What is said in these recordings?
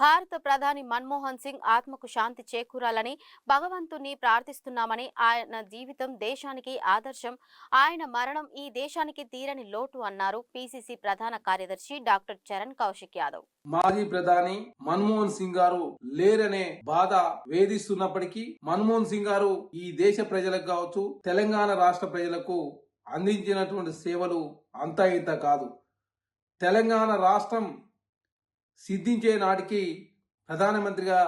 భారత ప్రధాని మన్మోహన్ సింగ్ ఆత్మకు శాంతి చేకూరాలని భగవంతుని ప్రార్థిస్తున్నామని, ఆయన జీవితం దేశానికి ఆదర్శం, ఆయన మరణం ఈ దేశానికి తీరని లోటు అన్నారు పీసీసీ ప్రధాన కార్యదర్శి డాక్టర్ చరణ్ కౌశిక్ యాదవ్. మాజీ ప్రధాని మన్మోహన్ సింగ్ గారు లేరనే బాధ వేధిస్తున్నప్పటికీ మన్మోహన్ సింగ్ గారు ఈ దేశ ప్రజలకు కావచ్చు, తెలంగాణ రాష్ట్ర ప్రజలకు అందించినటువంటి సేవలు అంతా ఇంత కాదు. తెలంగాణ రాష్ట్రం సిద్ధించే నాటికి ప్రధానమంత్రిగా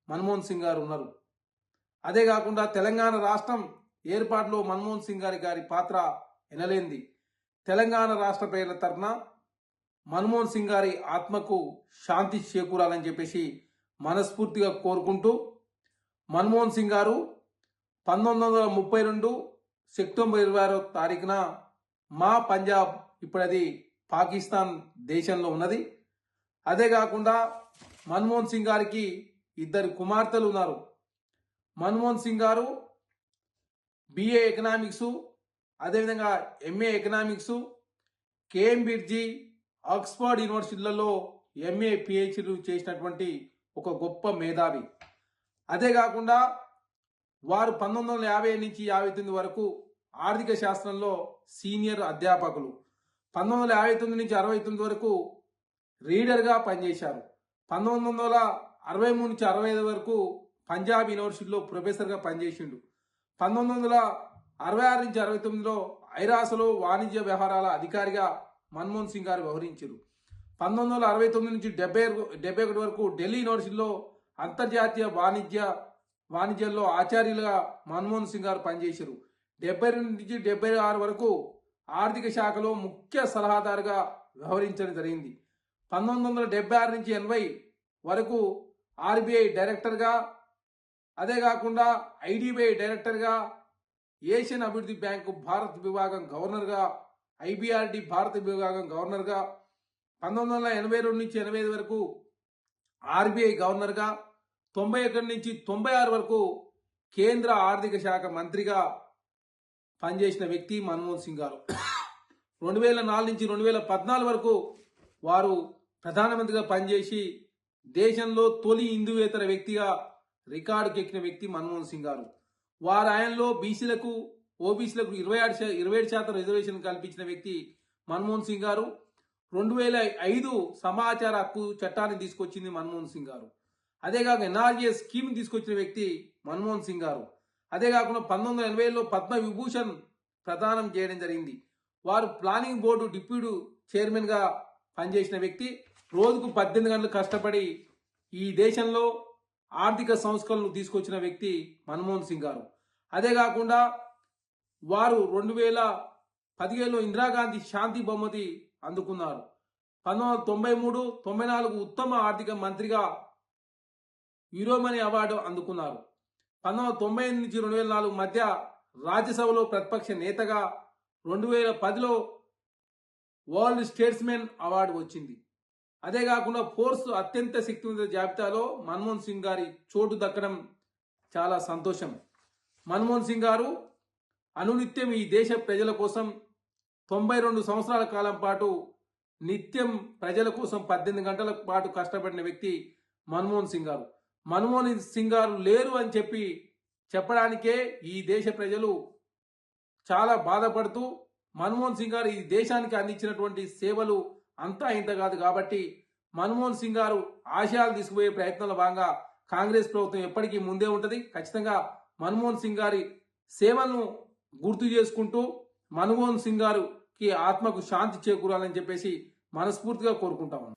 మన్మోహన్ సింగ్ గారు ఉన్నారు. అదే కాకుండా తెలంగాణ రాష్ట్రం ఏర్పాటులో మన్మోహన్ సింగ్ గారి పాత్ర ఎనలేంది. తెలంగాణ రాష్ట్ర ప్రజల తరఫున మన్మోహన్ సింగ్ గారి ఆత్మకు శాంతి చేకూరాలని చెప్పేసి మనస్ఫూర్తిగా కోరుకుంటూ, మన్మోహన్ సింగ్ గారు 1932 సెప్టెంబర్ 26వ తారీఖున మా పంజాబ్, ఇప్పుడు అది పాకిస్తాన్ దేశంలో ఉన్నది. అదే కాకుండా మన్మోహన్ సింగ్ గారికి 2 కుమార్తెలు ఉన్నారు. మన్మోహన్ సింగ్ గారు బిఏ ఎకనామిక్స్, అదేవిధంగా ఎంఏ ఎకనామిక్స్, కేంబ్రిడ్జి, ఆక్స్ఫర్డ్ యూనివర్సిటీలలో ఎంఏ పిహెచ్డీ చేసినటువంటి ఒక గొప్ప మేధావి. అదే కాకుండా వారు 1950 నుంచి 59 వరకు ఆర్థిక శాస్త్రంలో సీనియర్ అధ్యాపకులు. 1959 నుంచి 69 వరకు రీడర్గా పనిచేశారు. 1963 నుంచి 65 వరకు పంజాబ్ యూనివర్సిటీలో ప్రొఫెసర్గా పనిచేసిండు. 1966 నుంచి 69లో ఐరాసలో వాణిజ్య వ్యవహారాల అధికారిగా మన్మోహన్ సింగ్ గారు వ్యవహరించారు. 1969 నుంచి 71 వరకు ఢిల్లీ యూనివర్సిటీలో అంతర్జాతీయ వాణిజ్యంలో ఆచార్యులుగా మన్మోహన్ సింగ్ గారు పనిచేశారు. 72 నుంచి 76 వరకు ఆర్థిక శాఖలో ముఖ్య సలహాదారుగా వ్యవహరించడం జరిగింది. 1976 నుంచి 80 వరకు ఆర్బీఐ డైరెక్టర్గా, అదే కాకుండా ఐడిబిఐ డైరెక్టర్గా, ఏషియన్ అభివృద్ధి బ్యాంకు భారత విభాగం గవర్నర్గా, ఐబిఆర్డి భారత విభాగం గవర్నర్గా, 1982 నుంచి 85 వరకు ఆర్బీఐ గవర్నర్గా, 91 నుంచి 96 వరకు కేంద్ర ఆర్థిక శాఖ మంత్రిగా పనిచేసిన వ్యక్తి మన్మోహన్ సింగ్ గారు. 2004 నుంచి 2014 వరకు వారు ప్రధానమంత్రిగా పనిచేసి దేశంలో తొలి హిందూయేతర వ్యక్తిగా రికార్డుకి ఎక్కిన వ్యక్తి మన్మోహన్ సింగ్ గారు. వారి ఆయనలో బీసీలకు, ఓబీసీలకు 27% రిజర్వేషన్ కల్పించిన వ్యక్తి మన్మోహన్ సింగ్ గారు. 2005 సమాచార హక్కు చట్టాన్ని తీసుకొచ్చింది మన్మోహన్ సింగ్ గారు. అదేకాక ఎన్ఆర్జీఏ స్కీమ్ తీసుకొచ్చిన వ్యక్తి మన్మోహన్ సింగ్ గారు. అదే కాకుండా 1980లో పద్మ విభూషణ్ ప్రదానం చేయడం జరిగింది. వారు ప్లానింగ్ బోర్డు డిప్యూటీ చైర్మన్గా పనిచేసిన వ్యక్తి. రోజుకు 18 గంటలు కష్టపడి ఈ దేశంలో ఆర్థిక సంస్కరణలు తీసుకొచ్చిన వ్యక్తి మన్మోహన్ సింగ్ గారు. అదే కాకుండా వారు 2017లో ఇందిరాగాంధీ శాంతి బహుమతి అందుకున్నారు. 1993, 94 ఉత్తమ ఆర్థిక మంత్రిగా యూరోమనీ అవార్డు అందుకున్నారు. 1998 నుంచి 2004 మధ్య రాజ్యసభలో ప్రతిపక్ష నేతగా, 2010లో వరల్డ్ స్టేట్స్మెన్ అవార్డు వచ్చింది. అదే కాకుండా ఫోర్స్ అత్యంత శక్తివంత జాబితాలో మన్మోహన్ సింగ్ గారి చోటు దక్కడం చాలా సంతోషం. మన్మోహన్ సింగ్ గారు అనునిత్యం ఈ దేశ ప్రజల కోసం 92 సంవత్సరాల కాలం పాటు నిత్యం ప్రజల కోసం 18 గంటల పాటు కష్టపడిన వ్యక్తి మన్మోహన్ సింగ్ గారు. మన్మోహన్ సింగ్ గారు లేరు అని చెప్పడానికే ఈ దేశ ప్రజలు చాలా బాధపడుతూ, మన్మోహన్ సింగ్ గారు ఈ దేశానికి అందించినటువంటి సేవలు అంతా ఇంత కాదు కాబట్టి మన్మోహన్ సింగ్ గారు ఆశయాలు తీసుకుపోయే ప్రయత్నంలో భాగంగా కాంగ్రెస్ ప్రభుత్వం ఎప్పటికీ ముందే ఉంటుంది. ఖచ్చితంగా మన్మోహన్ సింగ్ గారి సేవలను గుర్తు చేసుకుంటూ మన్మోహన్ సింగ్ గారికి ఆత్మకు శాంతి చేకూరాలని చెప్పేసి మనస్ఫూర్తిగా కోరుకుంటాము.